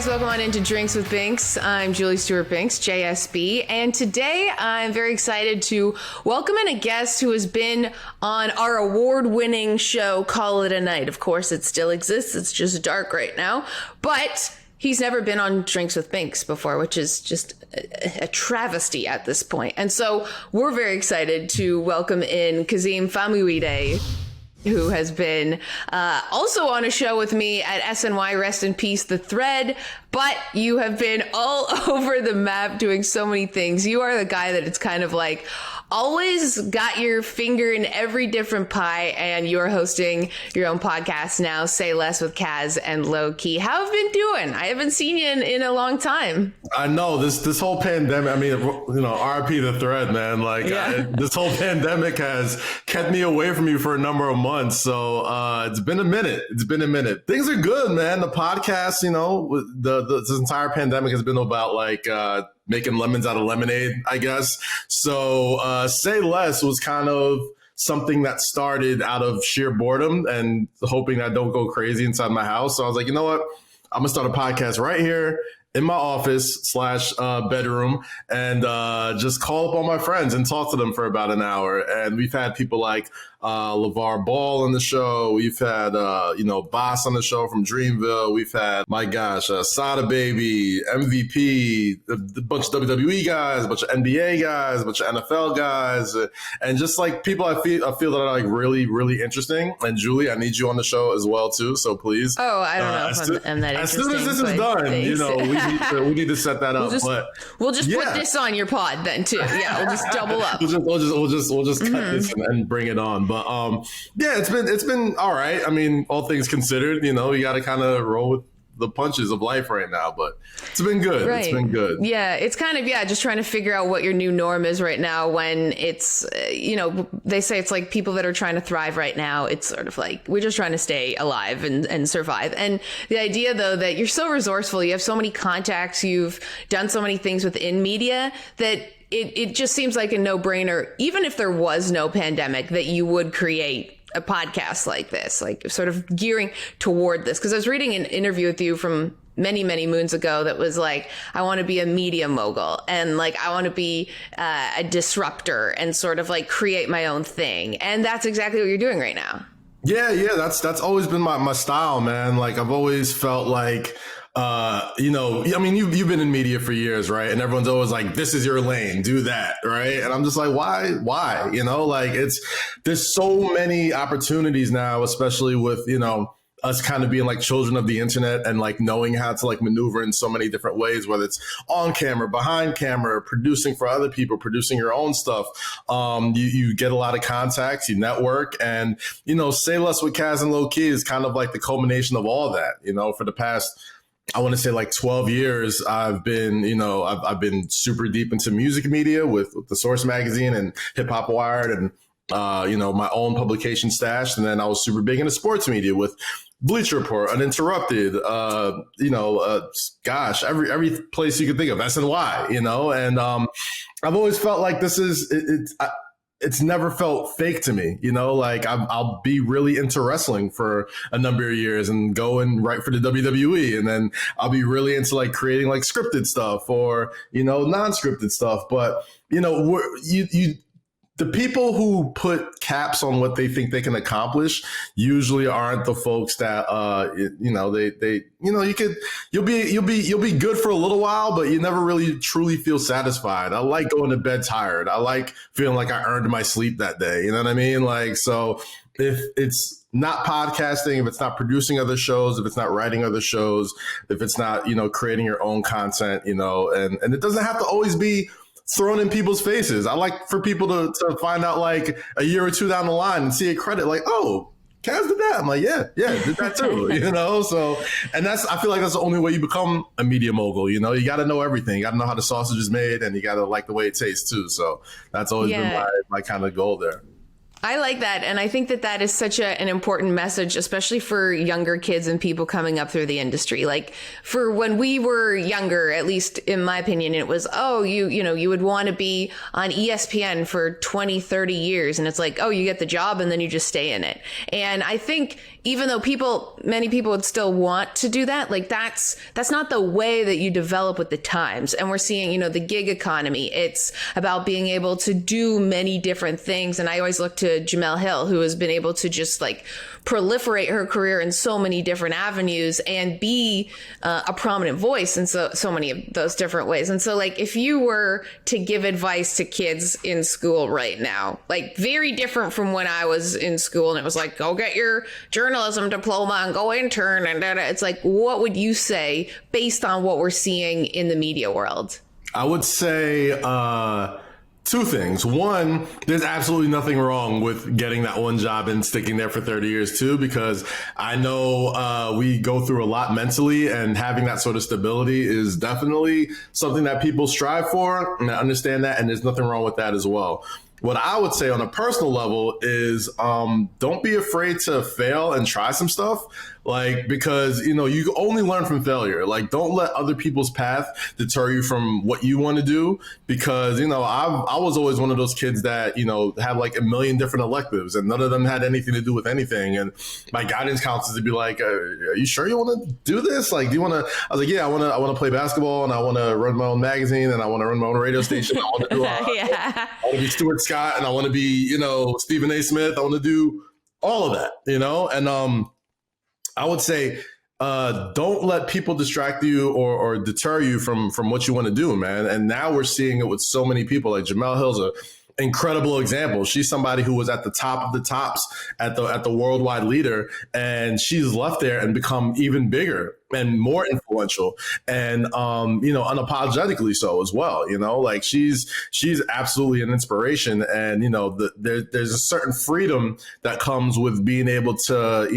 guys, welcome on into Drinks with Binks. I'm Julie Stewart-Binks, JSB, and today I'm very excited to welcome in a guest who has been on our award-winning show, Call It a Night. Of course, it still exists. It's just dark right now, but he's never been on Drinks with Binks before, which is just a travesty at this point. And so we're very excited to welcome in Kazeem Famuyide, who has been also on a show with me at SNY, rest in peace, The Thread. But you have been all over the map doing so many things. You are the guy that it's kind of like always got your finger in every different pie, and you're hosting your own podcast now, Say Less with Kaz and Lowkey. How have you been doing? I haven't seen you in a long time. I know this whole pandemic. I mean, you know, RIP The Thread, man. Like this whole pandemic has kept me away from you for a number of months. So it's been a minute. Things are good, man. The podcast, you know, this entire pandemic has been about like making lemons out of lemonade, I guess. So Say Less was kind of something that started out of sheer boredom and hoping I don't go crazy inside my house. So I was like, you know what? I'm gonna start a podcast right here in my office / bedroom and just call up all my friends and talk to them for about an hour. And we've had people like LeVar Ball on the show. We've had, Boss on the show from Dreamville. We've had, my gosh, Sada Baby, MVP, a bunch of WWE guys, a bunch of NBA guys, a bunch of NFL guys, and just like people I feel that are like really, really interesting. And Julie, I need you on the show as well too. So please. Oh, I don't know if I'm that interesting. As soon as this is done, thanks. You know, we need to set that up. We'll just put this on your pod then too. Yeah, we'll just double up. We'll just cut this and bring it on. But yeah, it's been all right. I mean, all things considered, you know, you got to kind of roll with the punches of life right now, but it's been good. Right. It's been good. Yeah, it's kind of, just trying to figure out what your new norm is right now when it's, they say it's like people that are trying to thrive right now. It's sort of like, we're just trying to stay alive and survive. And the idea though, that you're so resourceful, you have so many contacts, you've done so many things within media that it just seems like a no-brainer, even if there was no pandemic, that you would create a podcast like this, like sort of gearing toward this. Because I was reading an interview with you from many, many moons ago that was like, I want to be a media mogul and like, I want to be a disruptor and sort of like create my own thing. And that's exactly what you're doing right now. Yeah, that's always been my style, man. Like I've always felt like, I mean, you've been in media for years, right? And everyone's always like, this is your lane, do that, right? And I'm just like, why? You know, like there's so many opportunities now, especially with, us kind of being like children of the internet and like knowing how to like maneuver in so many different ways, whether it's on camera, behind camera, producing for other people, producing your own stuff. You get a lot of contacts, you network, and, Say Less with Kaz and Lowkey is kind of like the culmination of all that, for the past, I want to say like 12 years, I've been, I've been super deep into music media with the Source magazine and Hip Hop Wired and, my own publication stash. And then I was super big into sports media with Bleacher Report, Uninterrupted, every place you could think of, SNY, and I've always felt like this is, it's never felt fake to me, like I'll be really into wrestling for a number of years and go and write for the WWE. And then I'll be really into like creating like scripted stuff or, non-scripted stuff. But, the people who put caps on what they think they can accomplish usually aren't the folks that, you'll be good for a little while, but you never really truly feel satisfied. I like going to bed tired. I like feeling like I earned my sleep that day. You know what I mean? Like, so if it's not podcasting, if it's not producing other shows, if it's not writing other shows, if it's not, creating your own content, and it doesn't have to always be thrown in people's faces. I like for people to find out like a year or two down the line and see a credit like, oh, Kaz did that. I'm like, yeah, did that too, So, and I feel like that's the only way you become a media mogul. You got to know everything. You got to know how the sausage is made and you got to like the way it tastes too. So that's always been my kind of goal there. I like that. And I think that that is such an important message, especially for younger kids and people coming up through the industry. Like for when we were younger, at least in my opinion, it was, oh, you would want to be on ESPN for 20, 30 years. And it's like, oh, you get the job and then you just stay in it. And I think even though many people would still want to do that, like that's not the way that you develop with the times. And we're seeing, the gig economy. It's about being able to do many different things. And I always look to Jemele Hill, who has been able to just like proliferate her career in so many different avenues and be a prominent voice in so many of those different ways. And so like if you were to give advice to kids in school right now, like very different from when I was in school and it was like, go get your journalism diploma and go intern and it's like, what would you say based on what we're seeing in the media world? I would say two things. One, there's absolutely nothing wrong with getting that one job and sticking there for 30 years too, because I know we go through a lot mentally, and having that sort of stability is definitely something that people strive for. And I understand that, and there's nothing wrong with that as well. What I would say on a personal level is don't be afraid to fail and try some stuff. Like, because, you only learn from failure. Like, don't let other people's path deter you from what you want to do. Because, I was always one of those kids that, have like a million different electives and none of them had anything to do with anything. And my guidance counselors would be like, are you sure you want to do this? Like, do you want to? I was like, yeah, I want to play basketball and I want to run my own magazine and I want to run my own radio station. I want to do I want to be Stuart Scott and I want to be, Stephen A. Smith. I want to do all of that, and I would say, don't let people distract you or deter you from what you want to do, man. And now we're seeing it with so many people. Like Jemele Hill's an incredible example. She's somebody who was at the top of the tops at the worldwide leader, and she's left there and become even bigger and more influential and, unapologetically so as well. Like she's absolutely an inspiration. And, there's a certain freedom that comes with being able to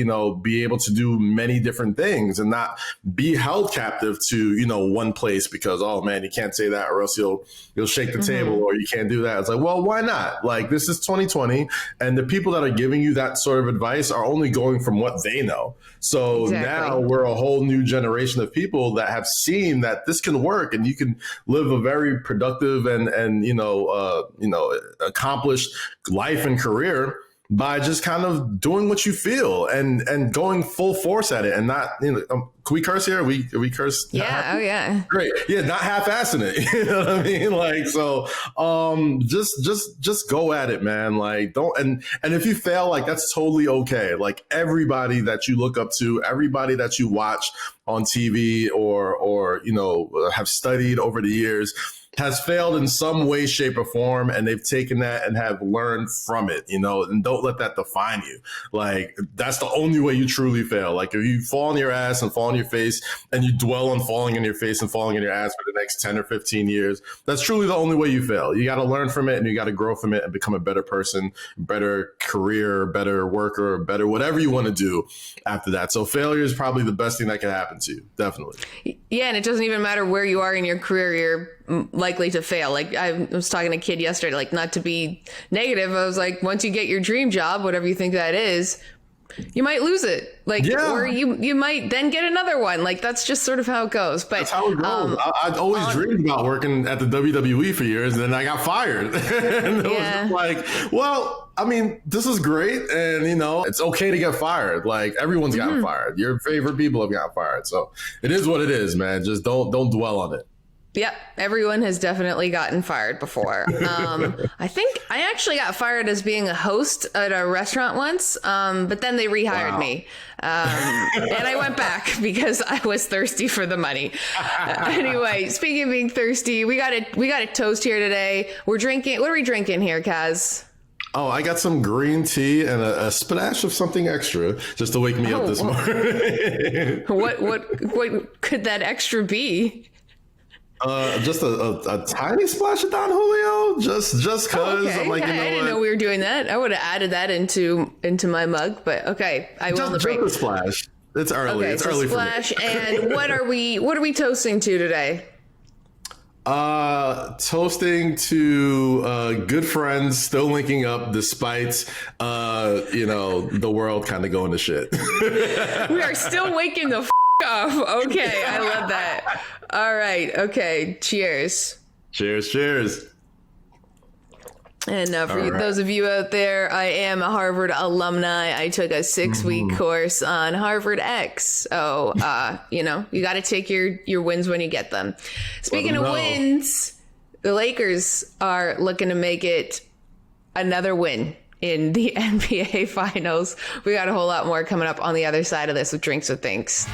do many different things and not be held captive to, one place because, oh man, you can't say that or else you'll shake the table or you can't do that. It's like, well, why not? Like, this is 2020 and the people that are giving you that sort of advice are only going from what they know. So now we're a whole new generation of people that have seen that this can work and you can live a very productive and accomplished life and career by just kind of doing what you feel and going full force at it and not, can we curse here? Are we curse? Yeah. Oh yeah. Great. Yeah. Not half-assing it. You know what I mean? Like, so, just go at it, man. Like, and if you fail, like, that's totally okay. Like everybody that you look up to, everybody that you watch on TV or have studied over the years has failed in some way, shape, or form, and they've taken that and have learned from it, and don't let that define you. Like, that's the only way you truly fail. Like, if you fall on your ass and fall on your face and you dwell on falling on your face and falling on your ass for the next 10 or 15 years, that's truly the only way you fail. You got to learn from it and you got to grow from it and become a better person, better career, better worker, better whatever you want to do after that. So failure is probably the best thing that can happen to you. Definitely. Yeah. And it doesn't even matter where you are in your career, you're likely to fail. Like I was talking to a kid yesterday, like not to be negative. I was like, once you get your dream job, whatever you think that is, you might lose it. Like, or you might then get another one. Like, that's just sort of how it goes. But that's how it goes. I'd always dreamed about working at the WWE for years, and then I got fired. And it was just like, well, I mean, this is great. And, it's okay to get fired. Like, everyone's gotten fired. Your favorite people have gotten fired. So it is what it is, man. Just don't dwell on it. Yep. Everyone has definitely gotten fired before. I think I actually got fired as being a host at a restaurant once, but then they rehired me. And I went back because I was thirsty for the money. Anyway, speaking of being thirsty, we got a toast here today. We're drinking. What are we drinking here, Kaz? Oh, I got some green tea and a splash of something extra just to wake me up this morning. What could that extra be? Just a tiny splash of Don Julio, just because. Okay. I'm like, I didn't know we were doing that. I would have added that into my mug, but okay, I will. Just a splash. It's early. Okay, it's early splash. For me. And what are we toasting to today? Toasting to good friends still linking up despite the world kind of going to shit. We are still waking the off. Okay, I love that. All right. Okay. Cheers. Cheers. And for those of you out there, I am a Harvard alumni. I took a 6-week course on Harvard X. So, you got to take your wins when you get them. Speaking of wins, the Lakers are looking to make it another win in the NBA Finals. We got a whole lot more coming up on the other side of this with Drinks with Binks.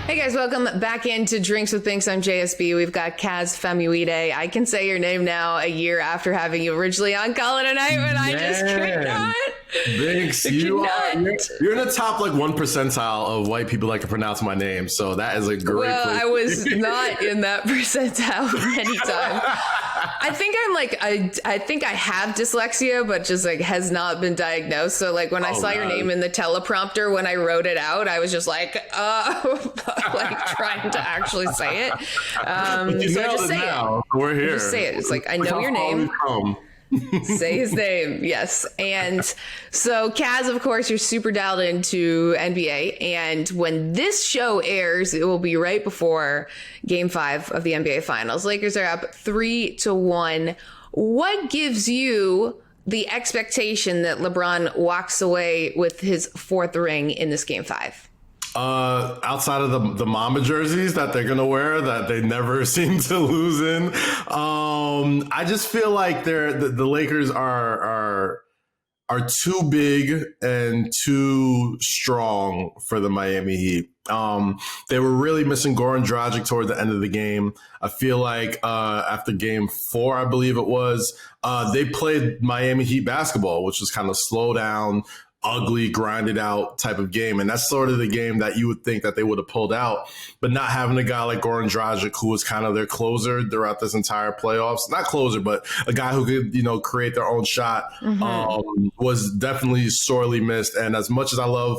Hey guys, welcome back into Drinks with Binks. I'm JSB. We've got Kaz Famuyide. I can say your name now a year after having you originally on Call It a Night, but I just could not. Binks, you're in the top 1 percentile of white people that can pronounce my name, so that is a great place. I was not in that percentile many times. I think I think I have dyslexia, but just has not been diagnosed. So when I saw your name in the teleprompter when I wrote it out, I was just trying to actually say it. So I just say it. We're here. Just say it. It's I know your name. Say his name. Yes. And so Kaz, of course, you're super dialed into NBA. And when this show airs, it will be right before Game 5 of the NBA Finals. Lakers are up 3-1. What gives you the expectation that LeBron walks away with his 4th ring in this Game 5? Outside of the Mamba jerseys that they're gonna wear that they never seem to lose in, I just feel like the Lakers are too big and too strong for the Miami Heat. They were really missing Goran Dragic toward the end of the game. I feel like after Game 4, I believe it was, they played Miami Heat basketball, which was kind of slow down, ugly, grinded out type of game. And that's sort of the game that you would think that they would have pulled out. But not having a guy like Goran Dragic, who was kind of their closer throughout this entire playoffs, not closer, but a guy who could, create their own shot, was definitely sorely missed. And as much as I love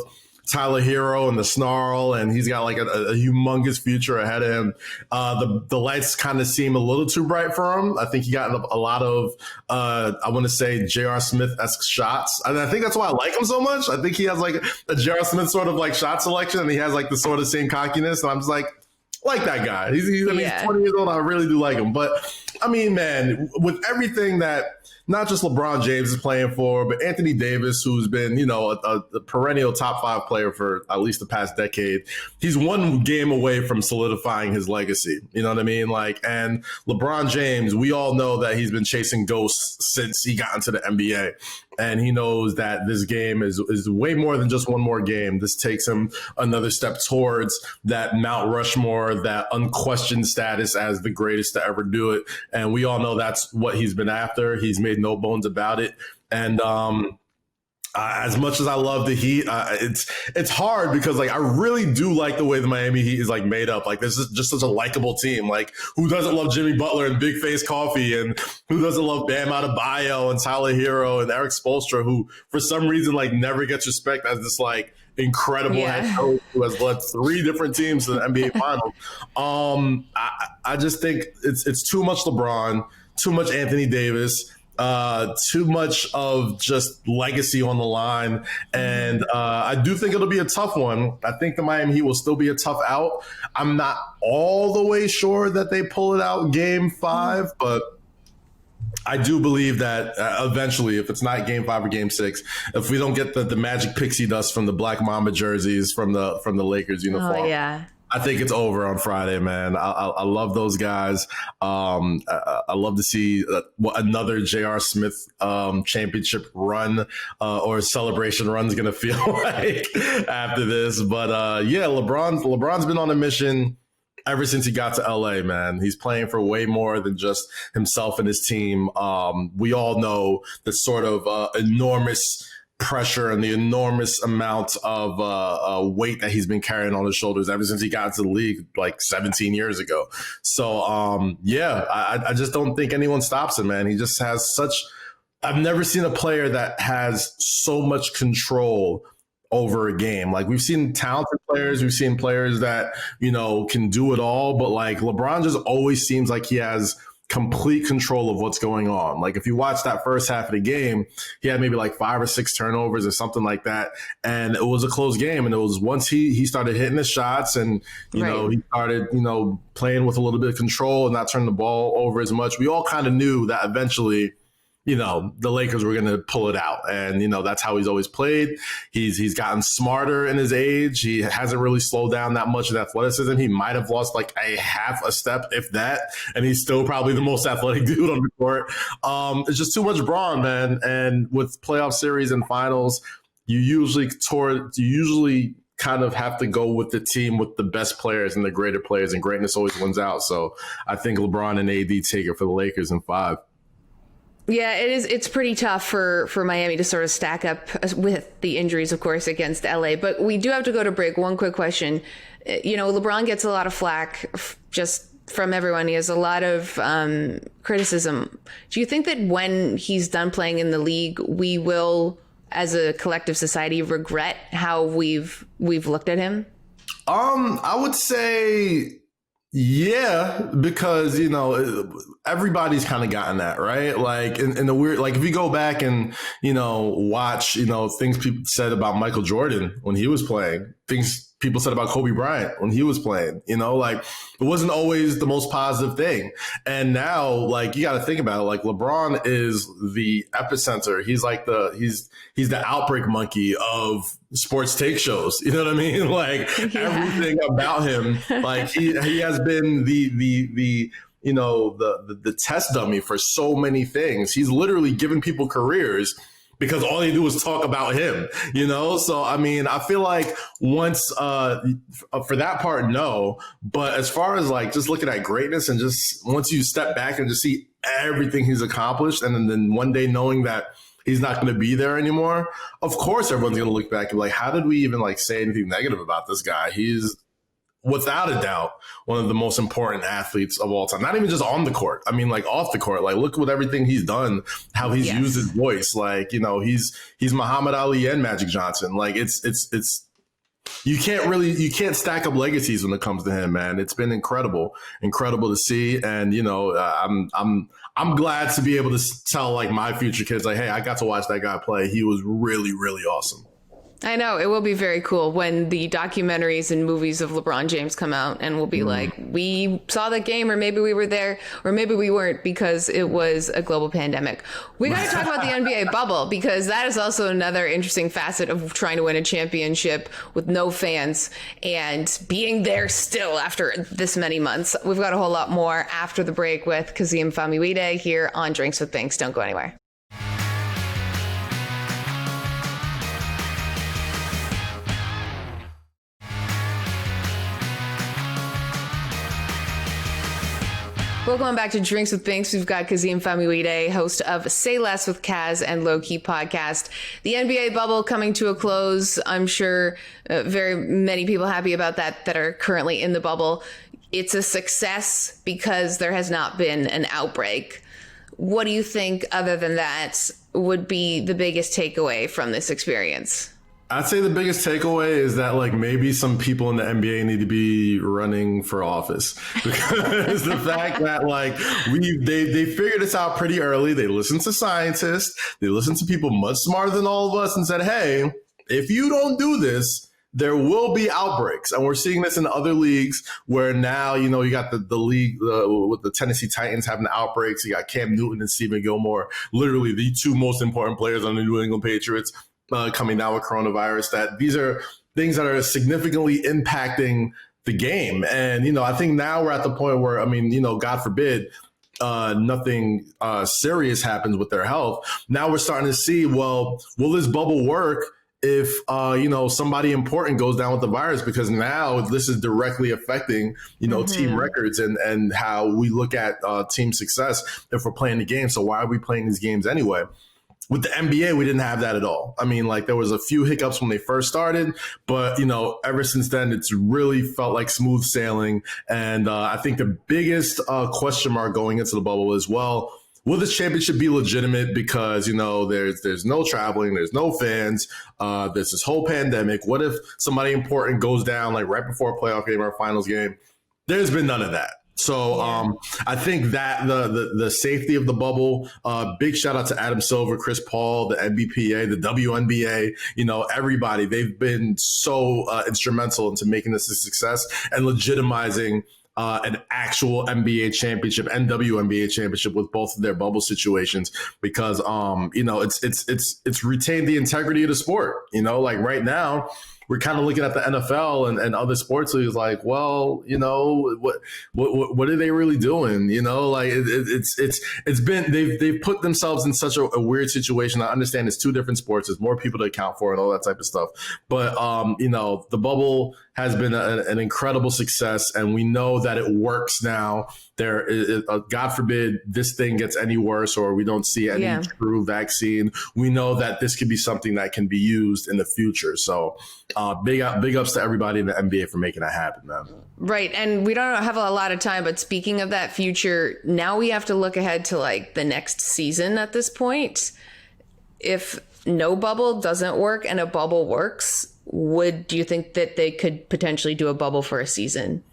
Tyler Hero and the snarl, and he's got a humongous future ahead of him, the lights kind of seem a little too bright for him. I think he got a lot of I want to say J.R. Smith-esque shots, and I think that's why I like him so much. I think he has a J.R. Smith sort of shot selection, and he has the sort of same cockiness, and I'm just like that guy. He's 20 years old. I really do like him. But I mean, man, with everything that not just LeBron James is playing for, but Anthony Davis, who's been, a perennial top 5 player for at least the past decade, he's one game away from solidifying his legacy. You know what I mean? And LeBron James, we all know that he's been chasing ghosts since he got into the NBA. And he knows that this game is way more than just one more game. This takes him another step towards that Mount Rushmore, that unquestioned status as the greatest to ever do it. And we all know that's what he's been after. He's made no bones about it. And as much as I love the Heat, it's hard because I really do like the way the Miami Heat is made up. This is just such a likable team. Who doesn't love Jimmy Butler and Big Face Coffee, and who doesn't love Bam Adebayo and Tyler Hero and Eric Spoelstra, who for some reason never gets respect as this incredible head coach who has led 3 different teams to the NBA Finals. I just think it's too much LeBron, too much Anthony Davis. Too much of just legacy on the line. And I do think it'll be a tough one. I think the Miami Heat will still be a tough out. I'm not all the way sure that they pull it out Game 5, but I do believe that eventually, if it's not Game 5 or Game 6, if we don't get the magic pixie dust from the Black Mamba jerseys from the Lakers uniform, I think it's over on Friday, man. I love those guys. I love to see what another J.R. Smith championship run or celebration run is going to feel like after this. But LeBron's been on a mission ever since he got to LA, man. He's playing for way more than just himself and his team. We all know the sort of enormous pressure and the enormous amount of weight that he's been carrying on his shoulders ever since he got into the league 17 years ago. So, I just don't think anyone stops him, man. He just has such I've never seen a player that has so much control over a game. Like we've seen talented players, we've seen players that, can do it all, but like LeBron just always seems like he has complete control of what's going on. Like if you watch that first half of the game, he had maybe like 5 or 6 turnovers or something like that. And it was a close game. And it was once he started hitting his shots and, he started, playing with a little bit of control and not turning the ball over as much. We all kind of knew that eventually, the Lakers were going to pull it out. And, that's how he's always played. He's gotten smarter in his age. He hasn't really slowed down that much in athleticism. He might have lost like a half a step, if that. And he's still probably the most athletic dude on the court. It's just too much brawn, man. And with playoff series and finals, you usually kind of have to go with the team with the best players and the greater players, and greatness always wins out. So I think LeBron and AD take it for the Lakers in 5. Yeah, it is. It's pretty tough for Miami to sort of stack up with the injuries, of course, against LA. But we do have to go to break. One quick question. LeBron gets a lot of flack just from everyone. He has a lot of criticism. Do you think that when he's done playing in the league, we will, as a collective society, regret how we've looked at him? I would say, yeah, because, everybody's kind of gotten that, right? Like in the weird, like if you go back and, watch, things people said about Michael Jordan when he was playing, things people said about Kobe Bryant when he was playing, like it wasn't always the most positive thing. And now, like, you got to think about it. Like LeBron is the epicenter. He's like he's the outbreak monkey of sports take shows. You know what I mean? Like everything about him, like he has been the test dummy for so many things. He's literally given people careers because all they do is talk about him, So, I mean, I feel like once for that part, no. But as far as like just looking at greatness and just once you step back and just see everything he's accomplished and then one day knowing that he's not going to be there anymore, of course, everyone's going to look back and be like, how did we even like say anything negative about this guy? He's without a doubt one of the most important athletes of all time. Not even just on the court. I mean, like off the court. Like, look what everything he's done, how he's used his voice. Like, he's Muhammad Ali and Magic Johnson. Like, it's you can't stack up legacies when it comes to him, man. It's been incredible to see. And I'm glad to be able to tell like my future kids, like, hey, I got to watch that guy play. He was really, really awesome. I know. It will be very cool when the documentaries and movies of LeBron James come out and we'll be like, we saw that game, or maybe we were there, or maybe we weren't because it was a global pandemic. We got to talk about the NBA bubble because that is also another interesting facet of trying to win a championship with no fans and being there still after this many months. We've got a whole lot more after the break with Kazeem Famuyide here on Drinks with Binks. Don't go anywhere. Welcome back to Drinks with Binks. We've got Kazeem Famuyide, host of Say Less with Kaz and Lowkey podcast. The NBA bubble coming to a close. I'm sure very many people happy about that are currently in the bubble. It's a success because there has not been an outbreak. What do you think, other than that, would be the biggest takeaway from this experience? I'd say the biggest takeaway is that like maybe some people in the NBA need to be running for office because the fact that like they figured this out pretty early. They listened to scientists. They listened to people much smarter than all of us and said, hey, if you don't do this, there will be outbreaks. And we're seeing this in other leagues where now, you got the league with the Tennessee Titans having outbreaks. You got Cam Newton and Stephen Gilmore, literally the two most important players on the New England Patriots. Coming down with coronavirus, that these are things that are significantly impacting the game. And, I think now we're at the point where, God forbid, nothing serious happens with their health. Now we're starting to see, well, will this bubble work if, somebody important goes down with the virus? Because now this is directly affecting, team records and how we look at team success if we're playing the game. So why are we playing these games anyway? With the NBA, we didn't have that at all. I mean, like there was a few hiccups when they first started, but, ever since then, it's really felt like smooth sailing. And I think the biggest question mark going into the bubble is, well, will this championship be legitimate? Because, there's no traveling, there's no fans, there's this whole pandemic. What if somebody important goes down like right before a playoff game or a finals game? There's been none of that. So I think that the safety of the bubble, big shout out to Adam Silver, Chris Paul, the NBPA, the WNBA, everybody. They've been so instrumental into making this a success and legitimizing an actual NBA championship and WNBA championship with both of their bubble situations, because it's retained the integrity of the sport. Like right now, we're kind of looking at the NFL and other sports leagues like, well, what are they really doing? Like it's been, they've put themselves in such a weird situation. I understand it's two different sports. There's more people to account for and all that type of stuff. But, the bubble has been an incredible success, and we know that it works now. There is, God forbid this thing gets any worse or we don't see any true vaccine. We know that this could be something that can be used in the future. So big ups to everybody in the NBA for making that happen, man. Right. And we don't have a lot of time, but speaking of that future, now we have to look ahead to like the next season at this point. If no bubble doesn't work and a bubble works, do you think that they could potentially do a bubble for a season?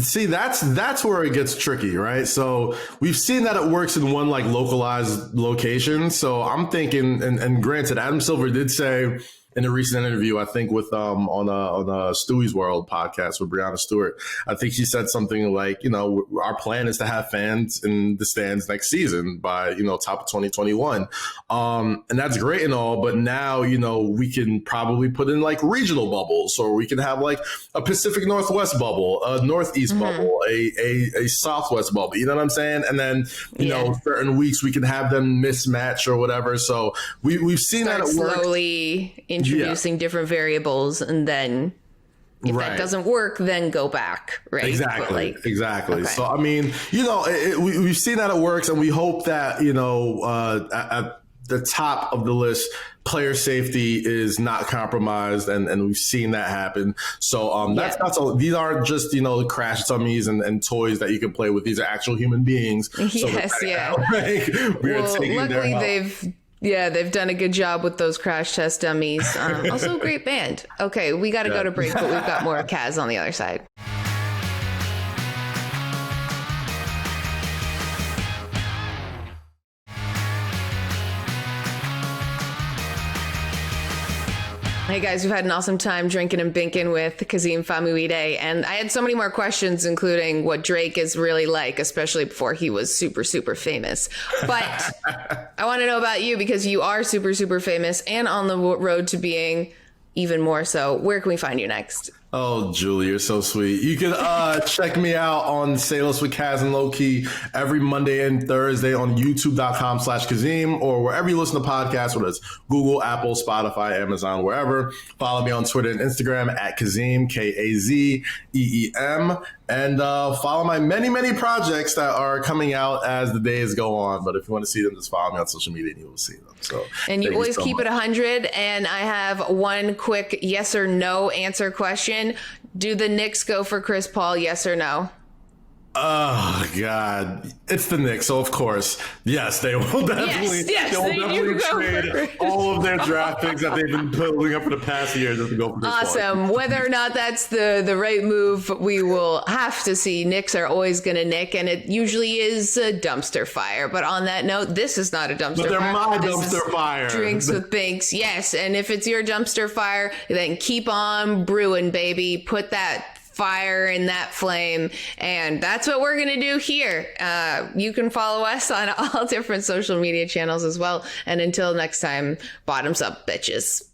See, that's where it gets tricky, right? So we've seen that it works in one like localized location. So I'm thinking, and granted, Adam Silver did say in a recent interview, I think with on Stewie's World podcast with Breonna Stewart, I think she said something like, our plan is to have fans in the stands next season by, top of 2021. And that's great and all, but now, we can probably put in like regional bubbles, or we can have like a Pacific Northwest bubble, a Northeast bubble, a Southwest bubble, you know what I'm saying? And then, certain weeks we can have them mismatch or whatever. So we've seen that it works. Slowly introducing different variables, and then if that doesn't work, then go back. Right. Exactly. Okay. So, I mean, we've seen that it works, and we hope that, at the top of the list, player safety is not compromised, and we've seen that happen. So that's not so. These aren't just crash dummies and toys that you can play with. These are actual human beings. Yes, luckily they've done a good job with those crash test dummies. Also, great band. Okay, we got to go to break, but we've got more Kaz on the other side. Hey guys, we've had an awesome time drinking and binking with Kazeem Famuyide, and I had so many more questions, including what Drake is really like, especially before he was super, super famous. But I want to know about you, because you are super, super famous and on the road to being even more so. Where can we find you next? Oh, Julie, you're so sweet. You can check me out on Say Less with Kaz and Lowkey every Monday and Thursday on youtube.com/Kazeem, or wherever you listen to podcasts, whether it's Google, Apple, Spotify, Amazon, wherever. Follow me on Twitter and Instagram at Kazeem, KAZEEM. And follow my many, many projects that are coming out as the days go on. But if you want to see them, just follow me on social media and you will see them. So, and you always keep it 100. And I have one quick yes or no answer question. Do the Knicks go for Chris Paul? Yes or no? Oh God, it's the Knicks, so of course, yes, they will definitely, trade all of their draft picks that they've been building up for the past year just to go for Chris Paul. Awesome. Whether or not that's the right move, we will have to see. Knicks are always going to Nick, and it usually is a dumpster fire. But on that note, this is not a dumpster fire. But they're my dumpster fire. Drinks with Binks, yes. And if it's your dumpster fire, then keep on brewing, baby. Put that fire in that flame, and that's what we're gonna do here. You can follow us on all different social media channels as well, and until next time, bottoms up, bitches.